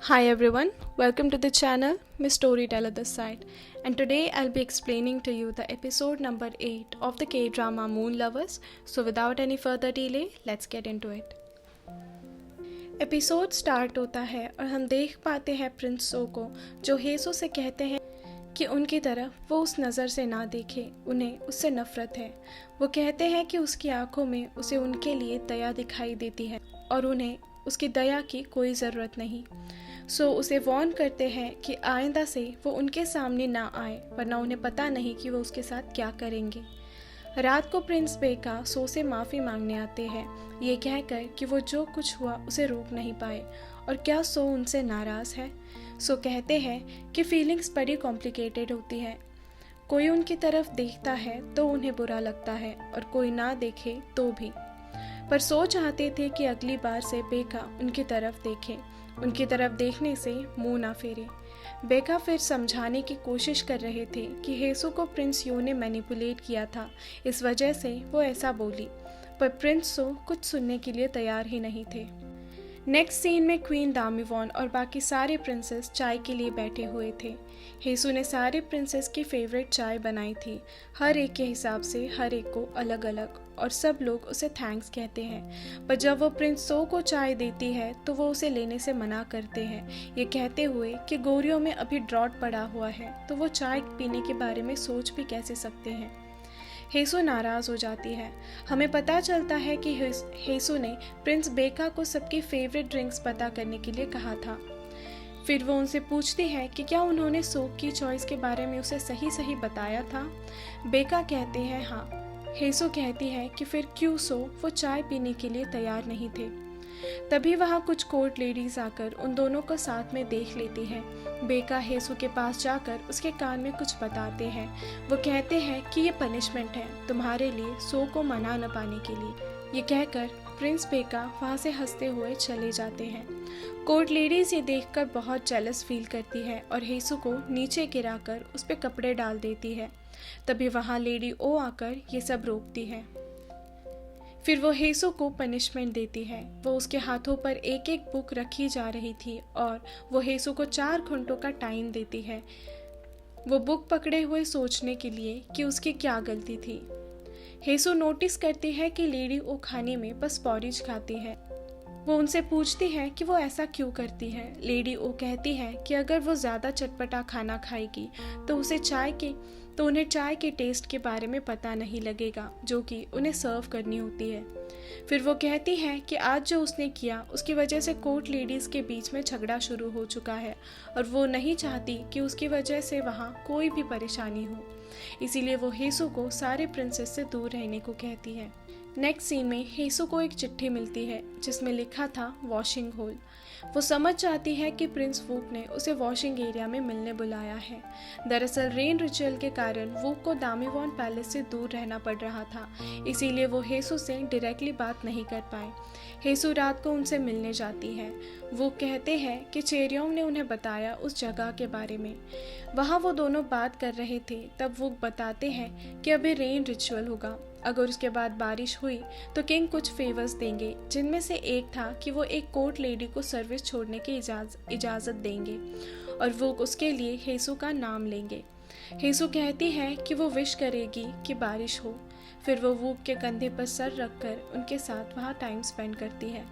Hi everyone, welcome to the channel Miss Storyteller this side, and today I'll be explaining to you the episode number 8 of the K-drama Moon Lovers. So without any further delay, let's get into it. Episode start होता है और हम देख पाते हैं Prince सो को जो हेसो से कहते हैं कि उनकी तरफ वो उस नज़र से ना देखे, उन्हें उससे नफरत है। वो कहते हैं कि उसकी आंखों में उसे उनके लिए दया दिखाई देती है और उन्हें उसकी दया की कोई ज़रूरत नहीं। सो उसे वार्न करते हैं कि आइंदा से वो उनके सामने ना आए, वरना उन्हें पता नहीं कि वो उसके साथ क्या करेंगे। रात को प्रिंस बेका सो से माफ़ी मांगने आते हैं, ये कहकर कि वो जो कुछ हुआ उसे रोक नहीं पाए और क्या सो उनसे नाराज़ है। सो कहते हैं कि फीलिंग्स बड़ी कॉम्प्लिकेटेड होती है, कोई उनकी तरफ देखता है तो उन्हें बुरा लगता है और कोई ना देखे तो भी। पर सो चाहते थे कि अगली बार से बेका उनकी तरफ देखे, उनकी तरफ देखने से मुंह ना फेरे। बेका फिर समझाने की कोशिश कर रहे थे कि हेसो को प्रिंस यो ने मैनिपुलेट किया था, इस वजह से वो ऐसा बोली, पर प्रिंस सो कुछ सुनने के लिए तैयार ही नहीं थे। नेक्स्ट सीन में क्वीन दामिवॉन और बाकी सारे प्रिंसेस चाय के लिए बैठे हुए थे। हेसू ने सारे प्रिंसेस की फेवरेट चाय बनाई थी, हर एक के हिसाब से हर एक को अलग अलग, और सब लोग उसे थैंक्स कहते हैं। पर जब वो प्रिंस सो को चाय देती है तो वो उसे लेने से मना करते हैं, ये कहते हुए कि गोरियों में अभी ड्रॉट पड़ा हुआ है तो वो चाय पीने के बारे में सोच भी कैसे सकते हैं। हेसो नाराज़ हो जाती है। हमें पता चलता है कि हेसो ने प्रिंस बेका को सबकी फेवरेट ड्रिंक्स पता करने के लिए कहा था। फिर वो उनसे पूछती है कि क्या उन्होंने सो की चॉइस के बारे में उसे सही सही बताया था। बेका कहते हैं हाँ। हेसो कहती है कि फिर क्यों सो वो चाय पीने के लिए तैयार नहीं थे। तभी वहाँ कुछ कोर्ट लेडीज आकर उन दोनों को साथ में देख लेती हैं। बेका हेसू के पास जाकर उसके कान में कुछ बताते हैं। वो कहते हैं कि ये पनिशमेंट है तुम्हारे लिए सो को मना न पाने के लिए। ये कहकर प्रिंस बेका वहाँ से हंसते हुए चले जाते हैं। कोर्ट लेडीज ये देखकर बहुत जेलस फील करती है और हेसू को नीचे गिराकर उस पर कपड़े डाल देती है। तभी वहाँ लेडी ओ आकर ये सब रोकती है। फिर वो हेसो को पनिशमेंट देती है। वो उसके हाथों पर एक एक बुक रखी जा रही थी और वो हेसो को 4 घंटों का टाइम देती है, वो बुक पकड़े हुए सोचने के लिए कि उसकी क्या गलती थी। हेसो नोटिस करती है कि लेडी ओ खाने में बस पॉरिज खाती है। वो उनसे पूछती है कि वो ऐसा क्यों करती है। लेडी ओ कहती है कि अगर वो ज़्यादा चटपटा खाना खाएगी तो उन्हें चाय के टेस्ट के बारे में पता नहीं लगेगा जो कि उन्हें सर्व करनी होती है। फिर वो कहती है कि आज जो उसने किया उसकी वजह से कोर्ट लेडीज़ के बीच में झगड़ा शुरू हो चुका है और वो नहीं चाहती कि उसकी वजह से वहाँ कोई भी परेशानी हो, इसीलिए वो हेसो को सारे प्रिंसेस से दूर रहने को कहती है। नेक्स्ट सीन में हेसो को एक चिट्ठी मिलती है जिसमें लिखा था वॉशिंग होल। वो समझ जाती है कि प्रिंस वूक ने उसे वॉशिंग एरिया में मिलने बुलाया है। दरअसल रेन रिचुअल के कारण वूक को दामिवॉन पैलेस से दूर रहना पड़ रहा था, इसीलिए वो हेसो से डायरेक्टली बात नहीं कर पाए। हेसो रात को उनसे मिलने जाती है। वो कहते हैं कि चेरियोंग ने उन्हें बताया उस जगह के बारे में। वहाँ वो दोनों बात कर रहे थे, तब वो बताते हैं कि अभी रेन रिचुअल होगा, अगर उसके बाद बारिश हुई तो किंग कुछ फेवर्स देंगे, जिनमें से एक था कि वो एक कोर्ट लेडी को सर्विस छोड़ने की इजाज़त देंगे और वो उसके लिए हेसू का नाम लेंगे। हेसू कहती है कि वो विश करेगी कि बारिश हो। फिर वो वूक के कंधे पर सर रखकर उनके साथ वहाँ टाइम स्पेंड करती है।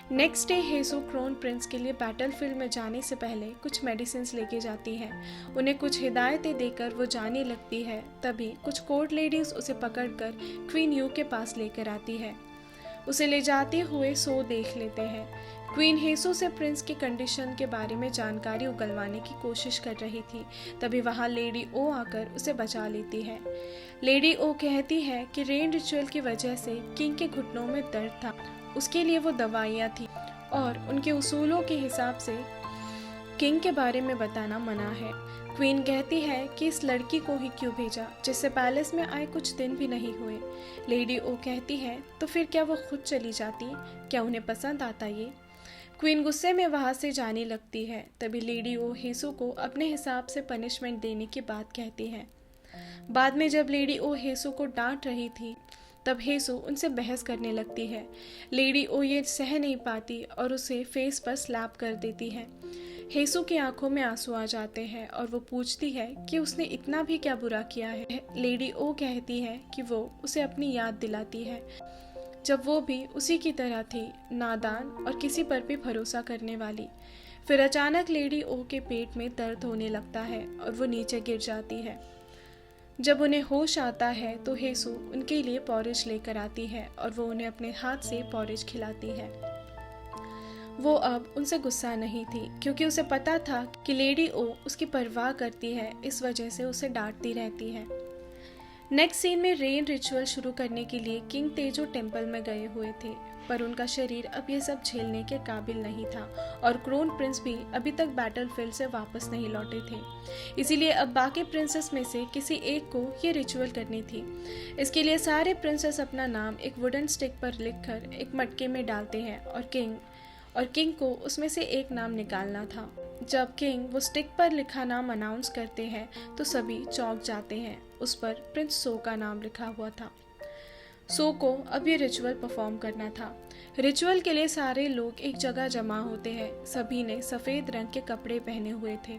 नेक्स्ट डे हेसू क्रोन प्रिंस के लिए बैटलफील्ड में जाने से पहले कुछ मेडिसिन्स लेके जाती है। उन्हें कुछ हिदायतें देकर वो जाने लगती है। तभी कुछ कोर्ट लेडीज उसे पकड़कर क्वीन यू के पास लेकर आती है। उसे ले जाते हुए सो देख लेते हैं। क्वीन हेसू से प्रिंस की कंडीशन के बारे में जानकारी उगलवाने की कोशिश कर रही थी, तभी वहाँ लेडी ओ आकर उसे बचा लेती है। लेडी ओ कहती है कि रेन रिचुअल की वजह से किंग के घुटनों में दर्द था, उसके लिए वो दवाइयाँ थी और उनके उसूलों के हिसाब से किंग के बारे में बताना मना है। क्वीन कहती है कि इस लड़की को ही क्यों भेजा जिससे पैलेस में आए कुछ दिन भी नहीं हुए। लेडी ओ कहती है तो फिर क्या वो खुद चली जाती, क्या उन्हें पसंद आता ये। क्वीन गुस्से में वहाँ से जाने लगती है। तभी लेडी ओ हेसू को अपने हिसाब से पनिशमेंट देने की बात कहती है। बाद में जब लेडी ओ हेसू को डांट रही थी तब हेसु उनसे बहस करने लगती है। लेडी ओ ये सह नहीं पाती और उसे फेस पर स्लैप कर देती है। हेसु की आंखों में आंसू आ जाते हैं और वो पूछती है कि उसने इतना भी क्या बुरा किया है। लेडी ओ कहती है कि वो उसे अपनी याद दिलाती है जब वो भी उसी की तरह थी, नादान और किसी पर भी भरोसा करने वाली। फिर अचानक लेडी ओ के पेट में दर्द होने लगता है और वो नीचे गिर जाती है। जब उन्हें होश आता है तो हेसु उनके लिए पॉरेज लेकर आती है और वो उन्हें अपने हाथ से पॉरेज खिलाती है। वो अब उनसे गुस्सा नहीं थी क्योंकि उसे पता था कि लेडी ओ उसकी परवाह करती है, इस वजह से उसे डांटती रहती है। नेक्स्ट सीन में रेन रिचुअल शुरू करने के लिए किंग तेजो टेम्पल में गए हुए थे, पर उनका शरीर अब ये सब झेलने के काबिल नहीं था और क्रोन प्रिंस भी अभी तक बैटलफील्ड से वापस नहीं लौटे थे। इसीलिए अब बाकी प्रिंसेस में से किसी एक को ये रिचुअल करनी थी। इसके लिए सारे प्रिंसेस अपना नाम एक वुडन स्टिक पर लिखकर एक मटके में डालते हैं और किंग को उसमें से एक नाम निकालना था। जब किंग वो स्टिक पर लिखा नाम अनाउंस करते हैं तो सभी चौंक जाते हैं। उस पर प्रिंस सो का नाम लिखा हुआ था। सो को अब ये रिचुअल परफॉर्म करना था। रिचुअल के लिए सारे लोग एक जगह जमा होते हैं। सभी ने सफ़ेद रंग के कपड़े पहने हुए थे।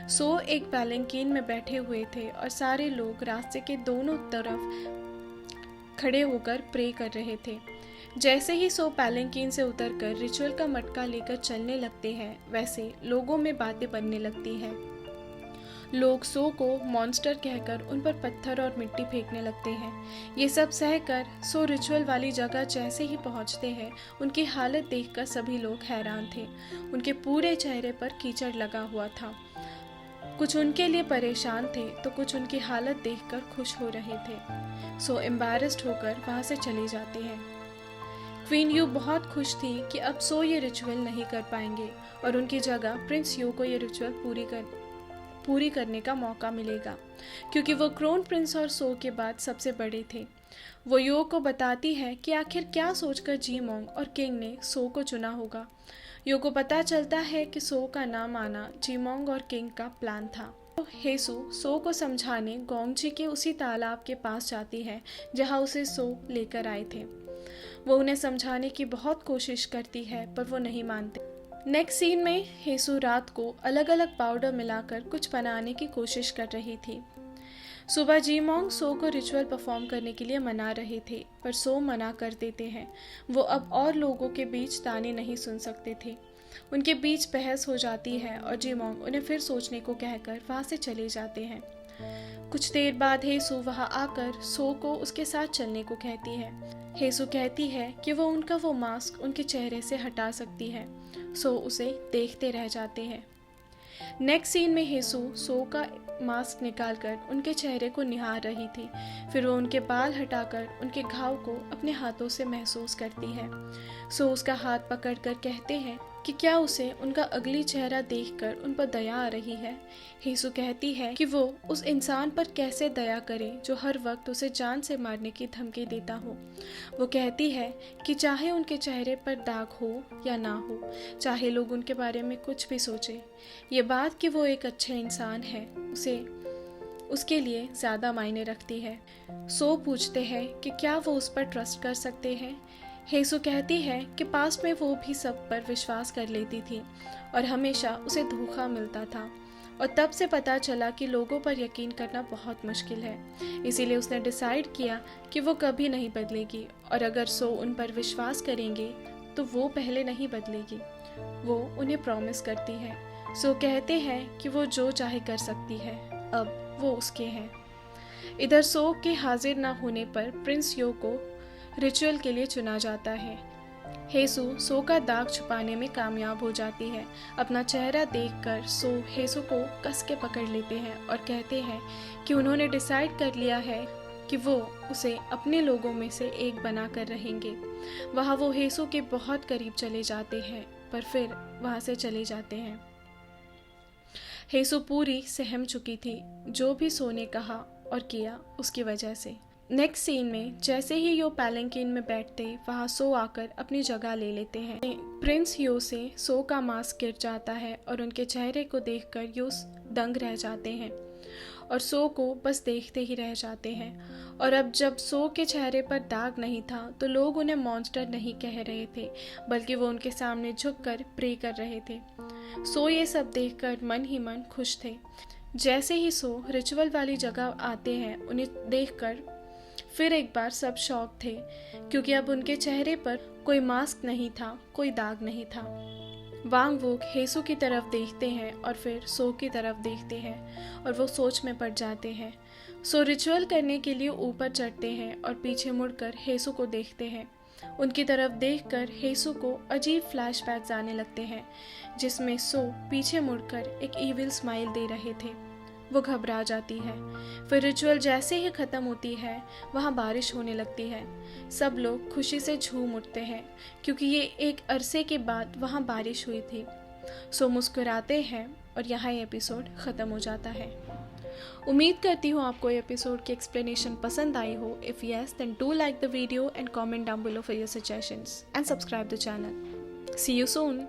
सो एक पैलेंकीन में बैठे हुए थे और सारे लोग रास्ते के दोनों तरफ खड़े होकर प्रे कर रहे थे। जैसे ही सो पैलेंकीन से उतरकर रिचुअल का मटका लेकर चलने लगते हैं, वैसे लोगों में बातें बनने लगती हैं। लोग सो को मॉन्स्टर कहकर उन पर पत्थर और मिट्टी फेंकने लगते हैं। ये सब सहकर सो रिचुअल वाली जगह जैसे ही पहुंचते हैं, उनकी हालत देखकर सभी लोग हैरान थे। उनके पूरे चेहरे पर कीचड़ लगा हुआ था। कुछ उनके लिए परेशान थे तो कुछ उनकी हालत देखकर खुश हो रहे थे। सो एम्बैरेस्ड होकर वहां से चले जाते हैं। क्वीन यू बहुत खुश थी कि अब सो ये रिचुअल नहीं कर पाएंगे और उनकी जगह प्रिंस यू को ये रिचुअल पूरी करने का मौका मिलेगा, क्योंकि वो क्रोन प्रिंस और सो के बाद सबसे बड़े थे। वो यो को बताती है कि आखिर क्या सोचकर जीमोंग और किंग ने सो को चुना होगा। यो को पता चलता है कि सो का नाम आना जीमोंग और किंग का प्लान था। तो हेसु सो को समझाने गोंगजी के उसी तालाब के पास जाती है जहां उसे सो लेकर आए थे। वो उन्हें समझाने की बहुत कोशिश करती है पर वो नहीं मानते। नेक्स्ट सीन में हेसु रात को अलग अलग पाउडर मिलाकर कुछ बनाने की कोशिश कर रही थी। सुबह जीमोंग सो को रिचुअल परफॉर्म करने के लिए मना रहे थे, पर सो मना कर देते हैं। वो अब और लोगों के बीच ताने नहीं सुन सकते थे। उनके बीच बहस हो जाती है और जीमोंग उन्हें फिर सोचने को कहकर वहां से चले जाते हैं। कुछ देर बाद हेसु वहां आकर सो को उसके साथ चलने को कहती है। हेसु कहती है कि वो उनका वो मास्क उनके चेहरे से हटा सकती है। सो उसे देखते रह जाते हैं। नेक्स्ट सीन में हेसु सो का मास्क निकालकर उनके चेहरे को निहार रही थी। फिर वो उनके बाल हटाकर उनके घाव को अपने हाथों से महसूस करती है। सो उसका हाथ पकड़कर कहते हैं कि क्या उसे उनका अगली चेहरा देखकर उन पर दया आ रही है। हेसु कहती है कि वो उस इंसान पर कैसे दया करे जो हर वक्त उसे जान से मारने की धमकी देता हो। वो कहती है कि चाहे उनके चेहरे पर दाग हो या ना हो, चाहे लोग उनके बारे में कुछ भी सोचे, ये बात कि वो एक अच्छे इंसान है उसके लिए ज़्यादा मायने रखती है। सो पूछते हैं कि क्या वो उस पर ट्रस्ट कर सकते हैं। हेसु कहती है कि पास्ट में वो भी सब पर विश्वास कर लेती थी और हमेशा उसे धोखा मिलता था, और तब से पता चला कि लोगों पर यकीन करना बहुत मुश्किल है। इसीलिए उसने डिसाइड किया कि वो कभी नहीं बदलेगी, और अगर सो उन पर विश्वास करेंगे तो वो पहले नहीं बदलेगी। वो उन्हें प्रॉमिस करती है। सो कहते हैं कि वो जो चाहे कर सकती है, अब वो उसके हैं। इधर सो के हाजिर ना होने पर प्रिंस यो को रिचुअल के लिए चुना जाता है। हेसु सो का दाग छुपाने में कामयाब हो जाती है। अपना चेहरा देखकर सो हेसु को कस के पकड़ लेते हैं और कहते हैं कि उन्होंने डिसाइड कर लिया है कि वो उसे अपने लोगों में से एक बना कर रहेंगे। वहाँ वो हेसु के बहुत करीब चले जाते हैं, पर फिर वहाँ से चले जाते हैं। हेसु पूरी सहम चुकी थी जो भी सो ने कहा और किया उसकी वजह से। नेक्स्ट सीन में जैसे ही यो पैलेंकिन में बैठते, वहाँ सो आकर अपनी जगह ले लेते हैं। प्रिंस यो से सो का मास्क गिर जाता है और उनके चेहरे को देखकर यो दंग रह जाते हैं। और सो को बस देखते ही रह जाते हैं। और अब जब सो के चेहरे पर दाग नहीं था तो लोग उन्हें मॉन्स्टर नहीं कह रहे थे, बल्कि वो उनके सामने झुककर प्रे कर रहे थे। सो ये सब देखकर मन ही मन खुश थे। जैसे ही सो रिचुअल वाली जगह आते हैं, उन्हें देखकर फिर एक बार सब शॉक थे, क्योंकि अब उनके चेहरे पर कोई मास्क नहीं था, कोई दाग नहीं था। वांग वूक हेसू की तरफ देखते हैं और फिर सो की तरफ देखते हैं और वो सोच में पड़ जाते हैं। सो रिचुअल करने के लिए ऊपर चढ़ते हैं और पीछे मुड़कर हेसू को देखते हैं। उनकी तरफ देखकर हेसू को अजीब फ्लैशबैक्स आने लगते हैं, जिसमें सो पीछे मुड़कर एक इविल स्माइल दे रहे थे। वो घबरा जाती है। फिर रिचुअल जैसे ही ख़त्म होती है, वहाँ बारिश होने लगती है। सब लोग खुशी से झूम उठते हैं, क्योंकि ये एक अरसे के बाद वहाँ बारिश हुई थी। सो मुस्कुराते हैं और यहाँ ये एपिसोड ख़त्म हो जाता है। उम्मीद करती हूँ आपको ये एपिसोड की एक्सप्लेनेशन पसंद आई हो। If yes, then do like the video and comment down below for your suggestions and subscribe the channel. See you soon.